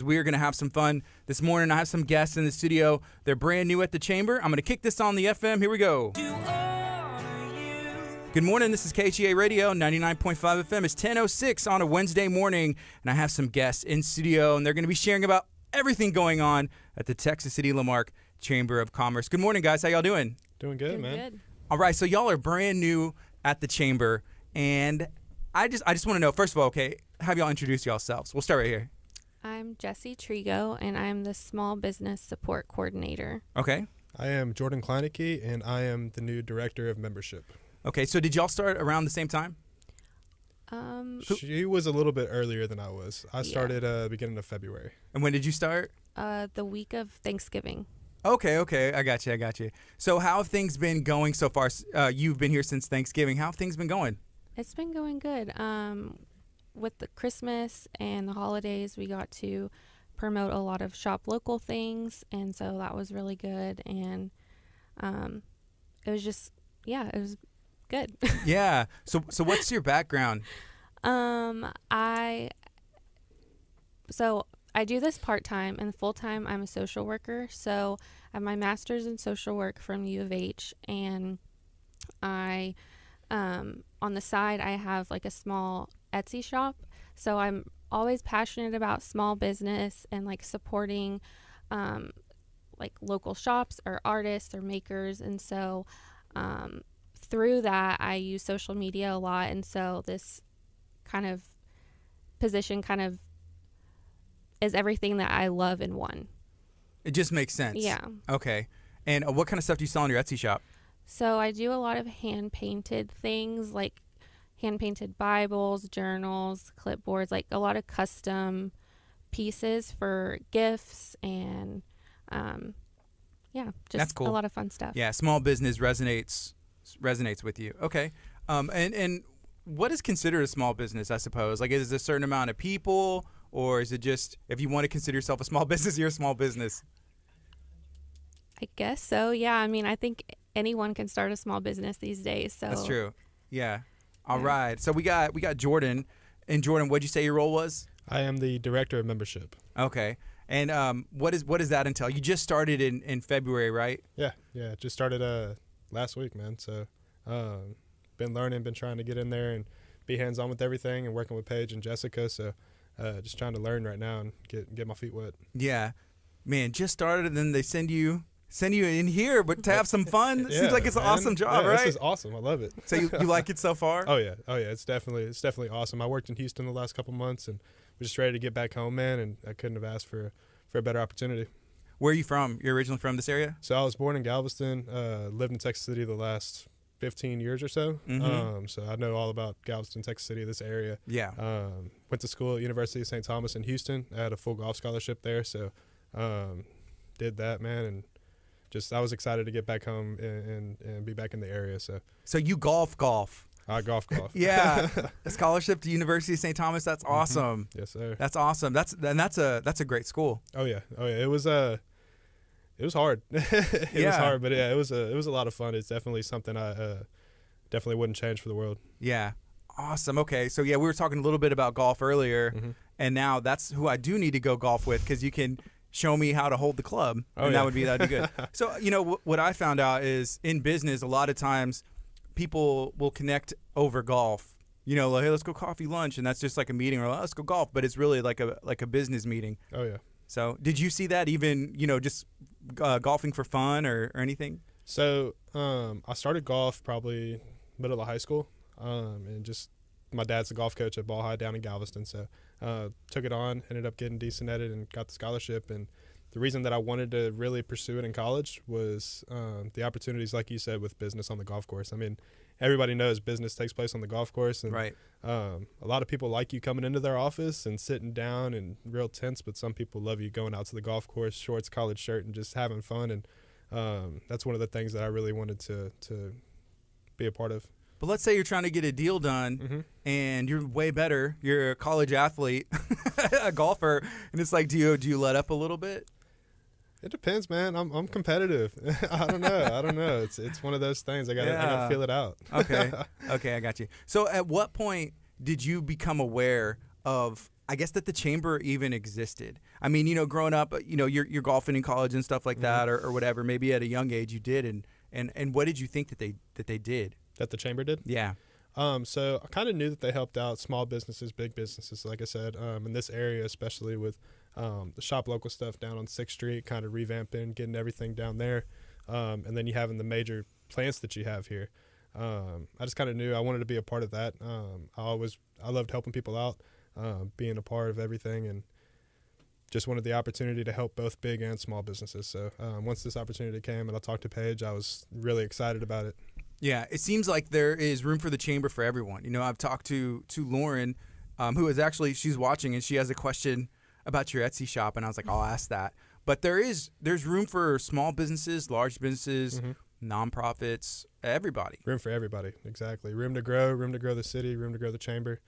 We are going to have some fun this morning. I have some guests in the studio. They're brand new at the Chamber. I'm going to kick this on the FM. Here we go. Good morning. This is KHEA Radio, 99.5 FM. It's 10:06 on a Wednesday morning, and I have some guests in studio, and they're going to be sharing about everything going on at the Texas City La Marque Chamber of Commerce. Good morning, guys. How y'all doing? Doing good, man. Good. All right, so y'all are brand new at the Chamber, and I just want to know, first of all, okay, have y'all introduce yourselves. We'll start right here. I'm Jessie Trigo, and I'm the Small Business Support Coordinator. Okay. I am Jordan Kleinecke, and I am the new Director of Membership. Okay, so did y'all start around the same time? She was a little bit earlier than I was. I started beginning of February. And when did you start? The week of Thanksgiving. Okay, I got you. So how have things been going so far? You've been here since Thanksgiving. How have things been going? It's been going good. With the Christmas and the holidays, we got to promote a lot of shop local things, and so that was really good. And it was just, it was good. Yeah. So what's your background? I do this part-time, and full-time I'm a social worker. So I have my master's in social work from U of H, and I on the side I have like a small Etsy shop. So I'm always passionate about small business and like supporting like local shops or artists or makers. And so through that I use social media a lot, and so this kind of position kind of is everything that I love in one. It just makes sense. Yeah. Okay. And what kind of stuff do you sell on your Etsy shop? So I do a lot of hand-painted things, like hand-painted Bibles, journals, clipboards, like a lot of custom pieces for gifts, and just That's cool. A lot of fun stuff. Yeah, small business resonates with you. Okay. And what is considered a small business, I suppose? Like, is it a certain amount of people, or is it just, if you want to consider yourself a small business, you're a small business? I guess so. Yeah. I mean, I think anyone can start a small business these days. So That's true. Yeah. All right. So we got Jordan. And Jordan, what'd you say your role was? I am the Director of Membership. Okay. And what does that entail? You just started in February, right? Yeah. Just started last week, man. So been learning, been trying to get in there and be hands-on with everything, and working with Paige and Jessica. So just trying to learn right now and get my feet wet. Yeah. Man, just started, and then they send you in here, but to have some fun. It seems like it's an awesome job, right? This is awesome. I love it. So you like it so far? Oh yeah. It's definitely awesome. I worked in Houston the last couple months, and we're just ready to get back home, man. And I couldn't have asked for a better opportunity. Where are you from? You're originally from this area? So I was born in Galveston. Lived in Texas City the last 15 years or so. Mm-hmm. So I know all about Galveston, Texas City, this area. Yeah. Went to school at University of St. Thomas in Houston. I had a full golf scholarship there, so did that, man, and just I was excited to get back home and be back in the area. So you golf? I golf. Yeah. A scholarship to University of St. Thomas. That's awesome. Mm-hmm. Yes, sir. That's awesome. That's a great school. Oh yeah. It was hard. It was hard, but yeah, it was a lot of fun. It's definitely something I definitely wouldn't change for the world. Yeah. Awesome. Okay. So yeah, we were talking a little bit about golf earlier, and now that's who I do need to go golf with, because you can show me how to hold the club, and that'd be good. So what I found out is in business, a lot of times people will connect over golf. Like, hey, let's go coffee lunch, and that's just like a meeting, or let's go golf, but it's really like a business meeting. Oh yeah. So did you see that even just golfing for fun or anything? So I started golf probably middle of high school, and just my dad's a golf coach at Ball High down in Galveston, so took it on, ended up getting decent at it, and got the scholarship. And the reason that I wanted to really pursue it in college was the opportunities, like you said, with business on the golf course. I mean, everybody knows business takes place on the golf course, and right. A lot of people like you coming into their office and sitting down and real tense, but some people love you going out to the golf course, shorts, collared shirt, and just having fun. And that's one of the things that I really wanted to be a part of. But let's say you're trying to get a deal done, and you're way better. You're a college athlete, a golfer, and it's like, do you let up a little bit? It depends, man. I'm competitive. I don't know. It's one of those things. I gotta feel it out. Okay, I got you. So, at what point did you become aware of I guess that the chamber even existed. I mean, you know, growing up, you know, you're golfing in college and stuff like that, or whatever. Maybe at a young age you did, and what did you think that they did? That the chamber did? Yeah. So I kind of knew that they helped out small businesses, big businesses, like I said, in this area, especially with the Shop Local stuff down on 6th Street, kind of revamping, getting everything down there, and then you having the major plants that you have here. I just kind of knew I wanted to be a part of that. I loved helping people out. Being a part of everything, and just wanted the opportunity to help both big and small businesses. So once this opportunity came and I talked to Paige, I was really excited about it. Yeah, it seems like there is room for the chamber for everyone. You know, I've talked to Lauren, who is actually, she's watching, and she has a question about your Etsy shop, and I was like, I'll ask that. But there's room for small businesses, large businesses, nonprofits, everybody. Room for everybody, exactly. Room to grow the city, room to grow the chamber.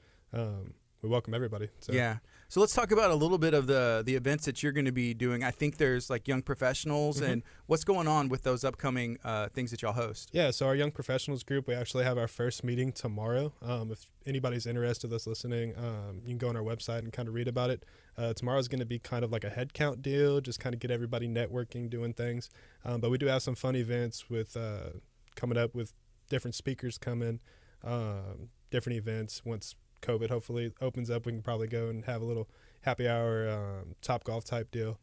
We welcome everybody. So. Yeah. So let's talk about a little bit of the events that you're going to be doing. I think there's like young professionals and what's going on with those upcoming things that y'all host. Yeah. So our young professionals group, we actually have our first meeting tomorrow. If anybody's interested that's listening, you can go on our website and kind of read about it. Tomorrow's going to be kind of like a head count deal, just kind of get everybody networking, doing things. But we do have some fun events with coming up with different speakers coming, different events. Once COVID hopefully opens up, we can probably go and have a little happy hour, Top Golf type deal.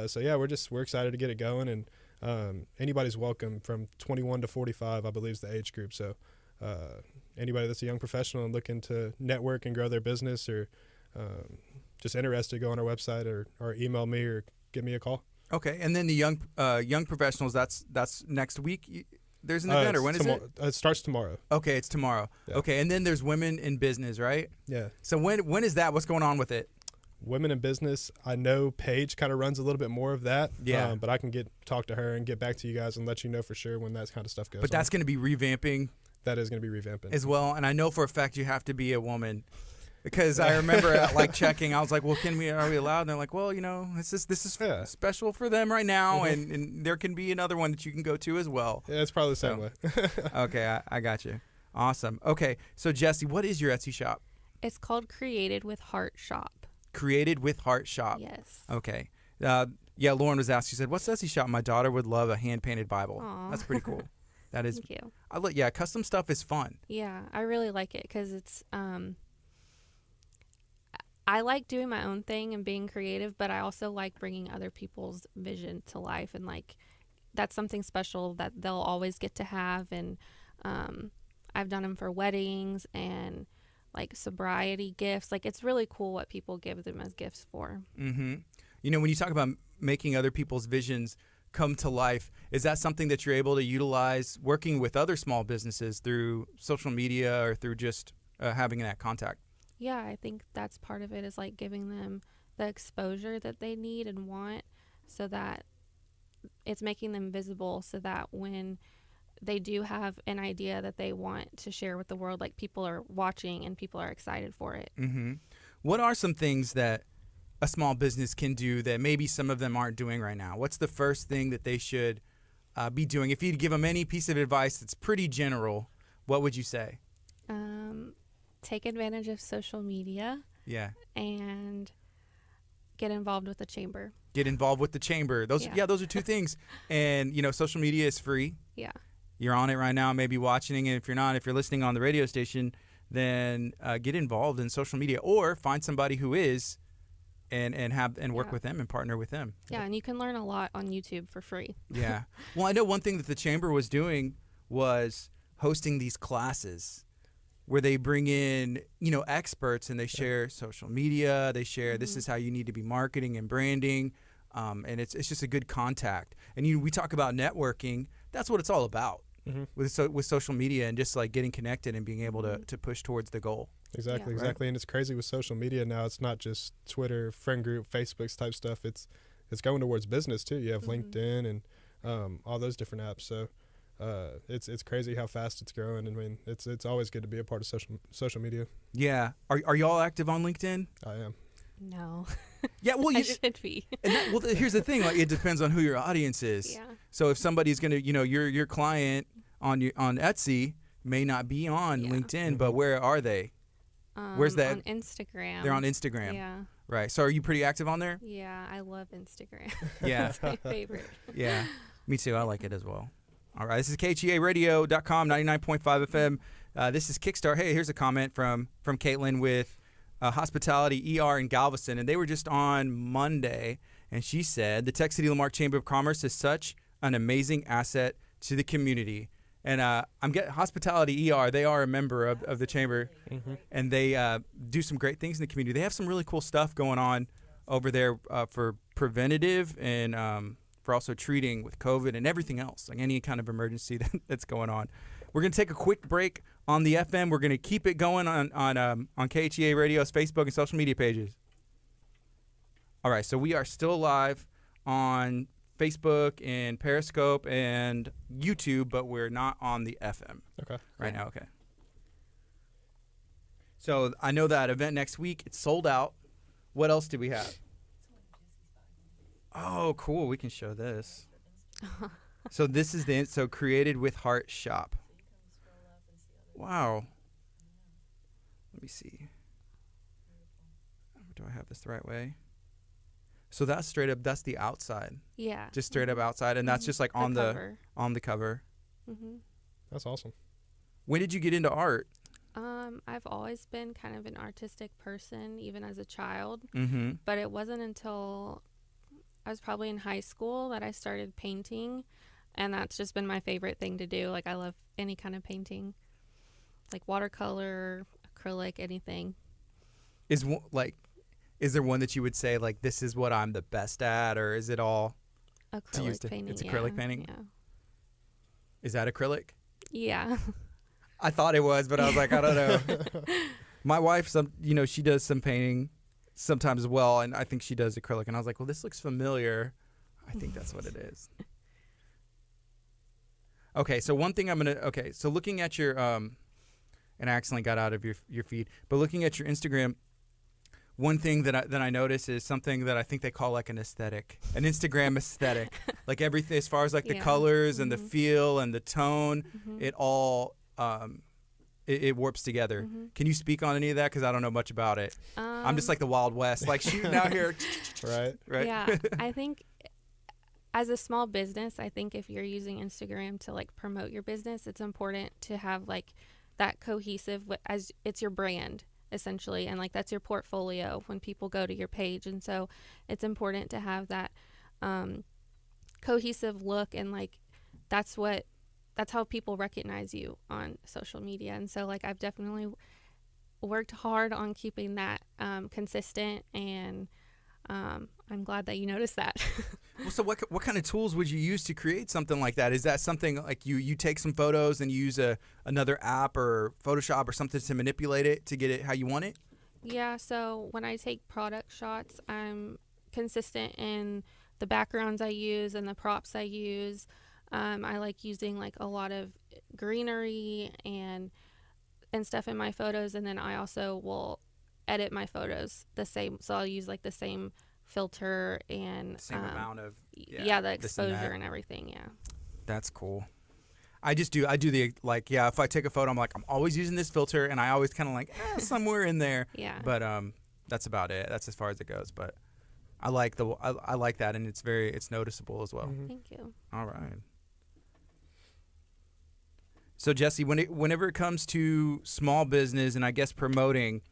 So yeah, we're excited to get it going, and anybody's welcome from 21 to 45, I believe, is the age group. So anybody that's a young professional and looking to network and grow their business, or just interested, go on our website or email me or give me a call. Okay, and then the young professionals, that's next week. There's an event, or when is it? It starts tomorrow. Okay, it's tomorrow. Yeah. Okay, and then there's Women in Business, right? Yeah. So when is that? What's going on with it? Women in Business, I know Paige kind of runs a little bit more of that. Yeah. But I can talk to her and get back to you guys and let you know for sure when that kind of stuff goes. But that's going to be revamping. That is going to be revamping as well. And I know for a fact you have to be a woman. Because I remember checking, I was like, well, are we allowed? And they're like, well, you know, this is special for them right now, and there can be another one that you can go to as well. Yeah, it's probably the same way. Okay, I got you. Awesome. Okay, so Jesse, what is your Etsy shop? It's called Created with Heart Shop. Created with Heart Shop. Yes. Okay. Yeah, Lauren was asked, she said, what's the Etsy shop? My daughter would love a hand-painted Bible. Aww. That's pretty cool. That is. Thank you. Yeah, custom stuff is fun. Yeah, I really like it because it's I like doing my own thing and being creative, but I also like bringing other people's vision to life, and like that's something special that they'll always get to have. And I've done them for weddings and like sobriety gifts. Like it's really cool what people give them as gifts for. Mm-hmm. You know, when you talk about making other people's visions come to life, is that something that you're able to utilize working with other small businesses through social media or through just having that contact? Yeah, I think that's part of it, is like giving them the exposure that they need and want, so that it's making them visible, so that when they do have an idea that they want to share with the world, like people are watching and people are excited for it. Mm-hmm. What are some things that a small business can do that maybe some of them aren't doing right now? What's the first thing that they should be doing? If you'd give them any piece of advice that's pretty general, what would you say? Take advantage of social media. Yeah. And get involved with the chamber. Get involved with the chamber. Those are two things. And, you know, social media is free. Yeah. You're on it right now, maybe watching. And if you're not, if you're listening on the radio station, then get involved in social media, or find somebody who is and work with them and partner with them. Yeah, and you can learn a lot on YouTube for free. Yeah. Well, I know one thing that the chamber was doing was hosting these classes where they bring in, you know, experts, and they share social media. They share this is how you need to be marketing and branding, and it's just a good contact. And we talk about networking. That's what it's all about with social media, and just like getting connected and being able to push towards the goal. Exactly. Right? And it's crazy with social media now. It's not just Twitter, friend group, Facebook's type stuff. It's going towards business too. You have LinkedIn and all those different apps. So. It's crazy how fast it's growing. I mean, it's always good to be a part of social media. Yeah. Are y'all active on LinkedIn? I am. No. Yeah. Well, you should be. Well, here's the thing. Like, it depends on who your audience is. Yeah. So if somebody's gonna, you know, your client on Etsy may not be on LinkedIn, but where are they? Where's that? On Instagram. They're on Instagram. Yeah. Right. So are you pretty active on there? Yeah, I love Instagram. Yeah. It's my favorite. Yeah. Me too. I like it as well. All right. This is KHEA Radio.com, 99.5 FM. This is Kickstart. Hey, here's a comment from Caitlin with Hospitality ER in Galveston. And they were just on Monday. And she said, the Tech City La Marque Chamber of Commerce is such an amazing asset to the community. And I'm getting Hospitality ER. They are a member of the chamber, and they do some great things in the community. They have some really cool stuff going on over there for preventative and for also treating with COVID and everything else, like any kind of emergency that's going on. We're going to take a quick break on the FM. We're going to keep it going on KHEA Radio's Facebook and social media pages. All right, so we are still live on Facebook and Periscope and YouTube, but we're not on the FM right now. Okay. So I know that event next week, it's sold out. What else do we have? Oh, cool. We can show this. So this is so Created with Heart shop. Wow. Let me see. Do I have this the right way? So that's straight up, that's the outside. Yeah. Just straight up outside. And that's just like on the cover. Mm-hmm. That's awesome. When did you get into art? I've always been kind of an artistic person, even as a child. Mm-hmm. But it wasn't until I was probably in high school that I started painting. And that's just been my favorite thing to do. Like, I love any kind of painting. Like watercolor, acrylic, anything. Is there one that you would say, like, this is what I'm the best at, or is it all acrylic painting? It's acrylic painting? Yeah. Is that acrylic? Yeah. I thought it was, but I was like, I don't know. My wife, she does some painting sometimes as well, and I think she does acrylic. And I was like, well, this looks familiar. I think that's what it is. Okay, so one thing so looking at your, and I accidentally got out of your feed, but looking at your Instagram, one thing that I notice is something that I think they call like an aesthetic, an Instagram aesthetic, like everything as far as like the colors and the feel and the tone, it all it warps together. Can you speak on any of that? Because I don't know much about it. I'm just like the Wild West, like shooting out here. Right. Yeah, I think as a small business, I think if you're using Instagram to like promote your business, it's important to have like that cohesive as it's your brand. Essentially, and like that's your portfolio when people go to your page, and so it's important to have that cohesive look, and like that's how people recognize you on social media. And so like I've definitely worked hard on keeping that consistent, and I'm glad that you noticed that. Well, so what kind of tools would you use to create something like that? Is that something like you take some photos and you use another app or Photoshop or something to manipulate it to get it how you want it? Yeah, so when I take product shots, I'm consistent in the backgrounds I use and the props I use. I like using like a lot of greenery and stuff in my photos, and then I also will edit my photos the same, so I'll use like the same filter and same amount of the exposure and everything. Yeah, that's cool. I do the like if I take a photo, I'm always using this filter, and I always kind of like somewhere in there. Yeah, but that's about it. That's as far as it goes. But I like I like that, and it's noticeable as well. Thank you. All right. So Jesse, whenever it comes to small business and I guess promoting,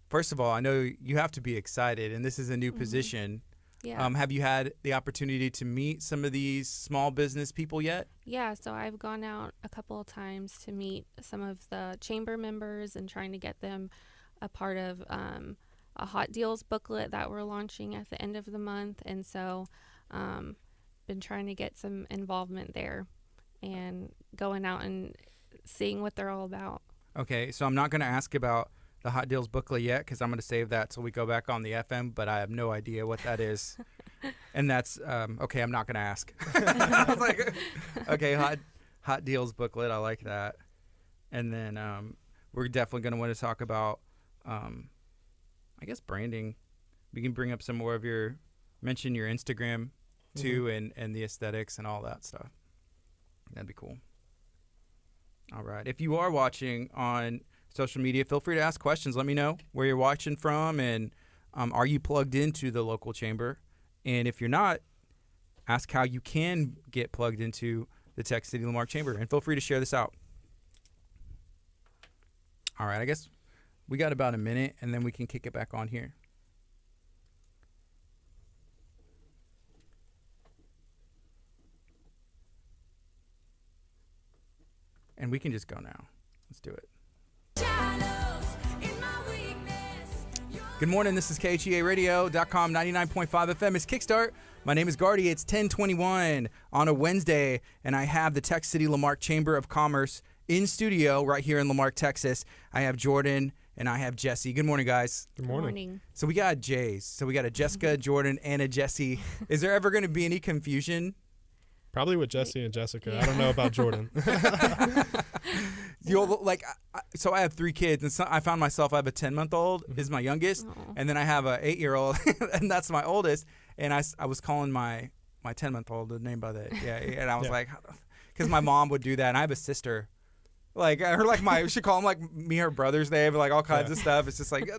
first of all, I know you have to be excited, and this is a new position. Yeah. Have you had the opportunity to meet some of these small business people yet? Yeah, so I've gone out a couple of times to meet some of the chamber members and trying to get them a part of a hot deals booklet that we're launching at the end of the month. And so been trying to get some involvement there and going out and seeing what they're all about. Okay, so I'm not going to ask about the hot deals booklet yet because I'm going to save that till we go back on the FM, but I have no idea what that is. And that's okay, I'm not going to ask. I was like, okay, hot deals booklet, I like that. And then we're definitely going to want to talk about I guess branding. We can bring up some more of mention your Instagram too, and the aesthetics and all that stuff. That'd be cool. All right. If you are watching on social media. Feel free to ask questions. Let me know where you're watching from, and are you plugged into the local chamber? And if you're not, ask how you can get plugged into the Tech City Lamarque Chamber, and feel free to share this out. All right, I guess we got about a minute, and then we can kick it back on here. And we can just go now. Let's do it. Good morning. This is KHEA Radio.com 99.5 FM. It's Kickstart. My name is Gardy. It's 10:21 on a Wednesday, and I have the Tech City Lamarque Chamber of Commerce in studio right here in Lamarque, Texas. I have Jordan and I have Jesse. Good morning, guys. Good morning. So we got Jays. So we got a Jessica, Jordan, and a Jesse. Is there ever going to be any confusion? Probably with Jesse and Jessica. Yeah. I don't know about Jordan. So I have 3 kids, and so I found myself, I have a 10-month-old is my youngest, and then I have a 8-year-old, and that's my oldest. And I was calling my 10-month-old the name by the and I was like, because my mom would do that, and I have a sister. Like we should call them like me, her brother's name, like all kinds of stuff. It's just like,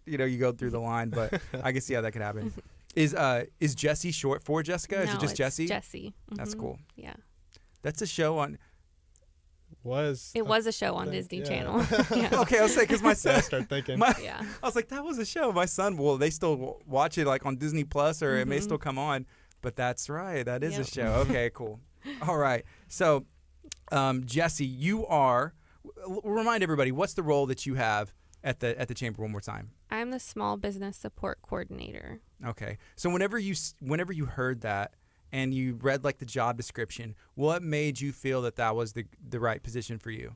you go through the line, but I can see how that could happen. Is Jesse short for Jessica? No, is it just Jesse? Jesse. Mm-hmm. That's cool. Yeah. That's a show on. It was a show on Disney Channel. Yeah. Okay, I'll say because my son. I start thinking. I was like, that was a show. My son, they still watch it like on Disney Plus, or it may still come on. But that's right, that is a show. Okay, cool. All right, so Jesse, you are. Remind everybody, what's the role that you have at the chamber one more time? I'm the small business support coordinator. Okay, so whenever you heard that, and you read like the job description, what made you feel that was the right position for you?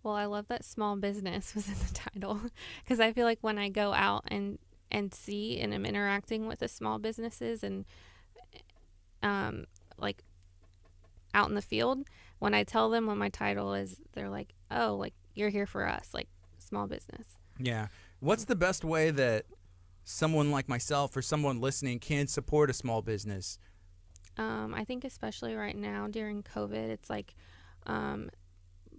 Well, I love that small business was in the title, because I feel like when I go out and see and I'm interacting with the small businesses and like out in the field, when I tell them what my title is, they're like, oh, like you're here for us, like small business. Yeah. What's the best way that someone like myself or someone listening can support a small business? I think especially right now during COVID, it's like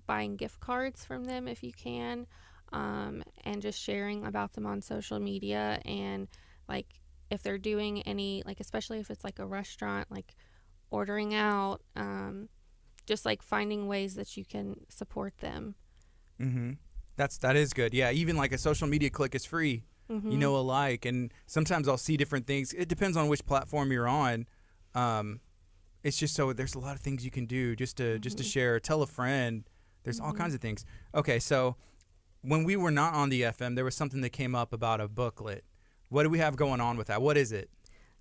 buying gift cards from them if you can, and just sharing about them on social media, and like if they're doing any, like especially if it's like a restaurant, like ordering out, just like finding ways that you can support them. Mm-hmm. That is good. Yeah, even like a social media click is free, alike, and sometimes I'll see different things. It depends on which platform you're on. It's just so there's a lot of things you can do just to share, tell a friend. There's all kinds of things. Okay, so when we were not on the FM, there was something that came up about a booklet. What do we have going on with that? What is it?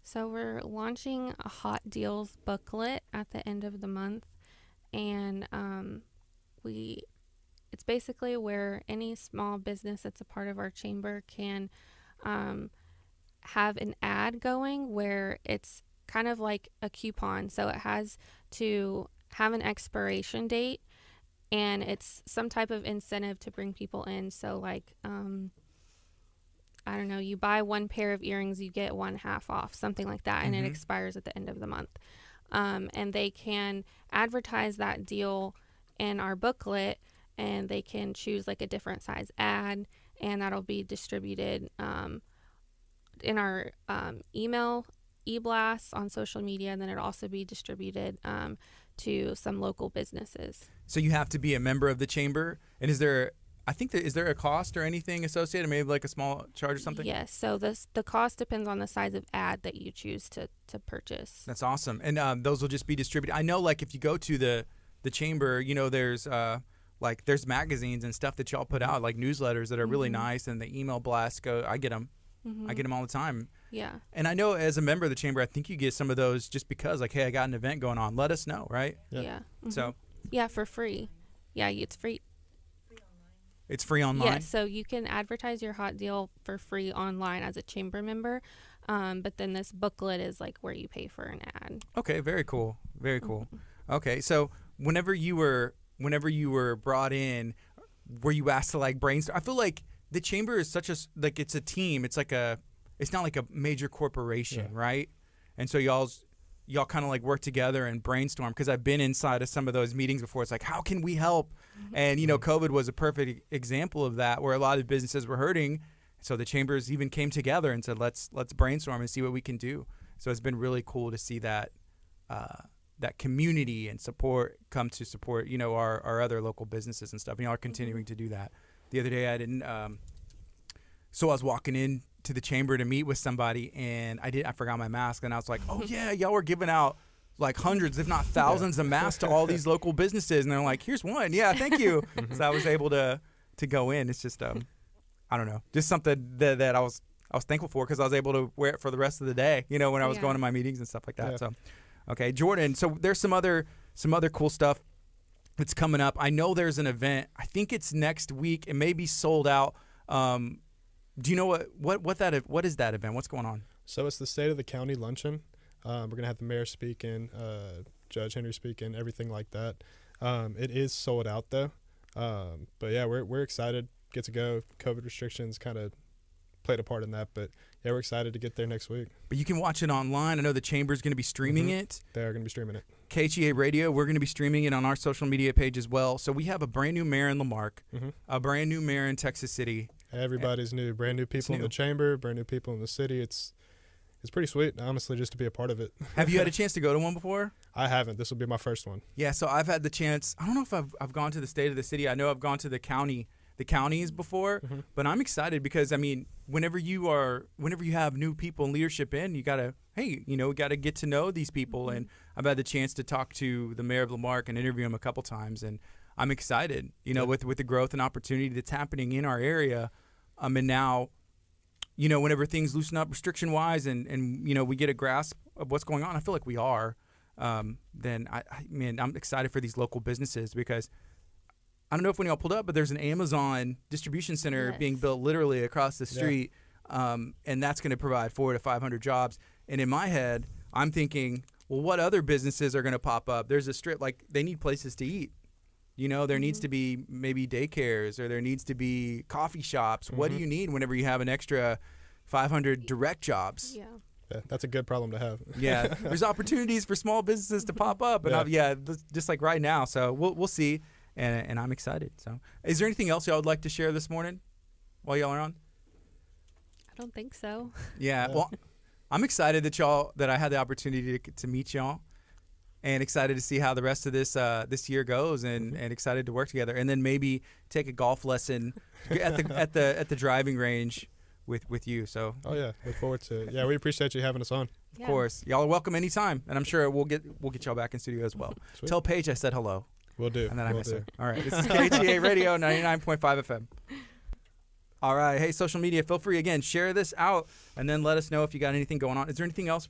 So we're launching a Hot Deals booklet at the end of the month, and it's basically where any small business that's a part of our chamber can have an ad going where it's kind of like a coupon. So it has to have an expiration date, and it's some type of incentive to bring people in. So like, I don't know, you buy 1 pair of earrings, you get 1 half off, something like that. And it expires at the end of the month. And they can advertise that deal in our booklet, and they can choose like a different size ad, and that'll be distributed in our email e-blasts on social media, and then it'll also be distributed to some local businesses. So you have to be a member of the chamber, and is there a cost or anything associated, maybe like a small charge or something? Yes, so the cost depends on the size of ad that you choose to purchase. That's awesome. And those will just be distributed. I know like if you go to the chamber, there's magazines and stuff that y'all put out, like newsletters that are really nice, and the email blasts I get them. I get them all the time. Yeah. And I know as a member of the chamber, I think you get some of those just because, like, hey, I got an event going on. Let us know, right? Yeah. So. Yeah, for free. Yeah, it's free. It's free online? Yeah, so you can advertise your hot deal for free online as a chamber member, but then this booklet is like where you pay for an ad. Okay, very cool. Very cool. Okay, so whenever you were brought in, were you asked to like brainstorm? I feel like the chamber is like it's a team. It's not like a major corporation, right? And so y'all's y'all kind of like work together and brainstorm, because I've been inside of some of those meetings before. It's like, how can we help? And, COVID was a perfect example of that, where a lot of businesses were hurting. So the chambers even came together and said, let's brainstorm and see what we can do. So it's been really cool to see that that community and support come to support, our other local businesses and stuff. And y'all are continuing to do that. The other day so I was walking in to the chamber to meet with somebody, and I forgot my mask, and I was like, oh yeah, y'all were giving out like hundreds, if not thousands, of masks to all these local businesses, and they're like, here's one. Yeah, thank you. So I was able to go in. It's just I don't know, just something that I was thankful for, because I was able to wear it for the rest of the day, when I was going to my meetings and stuff like that. So okay, Jordan, so there's some other cool stuff that's coming up. I know there's an event, I think it's next week. It may be sold out. Do you know what is that event? What's going on? So it's the State of the County Luncheon. We're going to have the mayor speaking, Judge Henry speaking, everything like that. It is sold out, though. But, yeah, we're excited. Get to go. COVID restrictions kind of played a part in that. But, yeah, we're excited to get there next week. But you can watch it online. I know the Chamber's going to be streaming it. They are going to be streaming it. KHEA Radio, we're going to be streaming it on our social media page as well. So we have a brand new mayor in Lamarque, a brand new mayor in Texas City. Everybody's new. Brand new people in the chamber, brand new people in the city. It's pretty sweet, honestly, just to be a part of it. Have you had a chance to go to one before? I haven't. This will be my first one. Yeah, so I've had the chance. I don't know if I've gone to the State of the City. I know I've gone to the counties before, but I'm excited because, whenever you have new people and leadership in, you got to, we got to get to know these people. And I've had the chance to talk to the mayor of Lamarque and interview him a couple times, and I'm excited, with the growth and opportunity that's happening in our area. And now, whenever things loosen up restriction-wise and we get a grasp of what's going on, I feel like we are, then, I'm excited for these local businesses, because I don't know if when y'all pulled up, but there's an Amazon distribution center being built literally across the street, and that's going to provide 400 to 500 jobs. And in my head, I'm thinking, well, what other businesses are going to pop up? There's a strip, like, they need places to eat. There needs to be maybe daycares, or there needs to be coffee shops. What do you need whenever you have an extra 500 direct jobs? Yeah, that's a good problem to have. Yeah, there's opportunities for small businesses to pop up, and just like right now. So we'll see, and I'm excited. So, is there anything else y'all would like to share this morning while y'all are on? I don't think so. Yeah, well, I'm excited that I had the opportunity to meet y'all. And excited to see how the rest of this year goes, and excited to work together, and then maybe take a golf lesson at the driving range with you. So look forward to it. Yeah, we appreciate you having us on. Of course, y'all are welcome anytime, and I'm sure we'll get y'all back in studio as well. Sweet. Tell Paige I said hello. We'll do. And then I miss her. All right, this is KHEA Radio 99.5 FM. All right, hey, social media, feel free again, share this out, and then let us know if you got anything going on. Is there anything else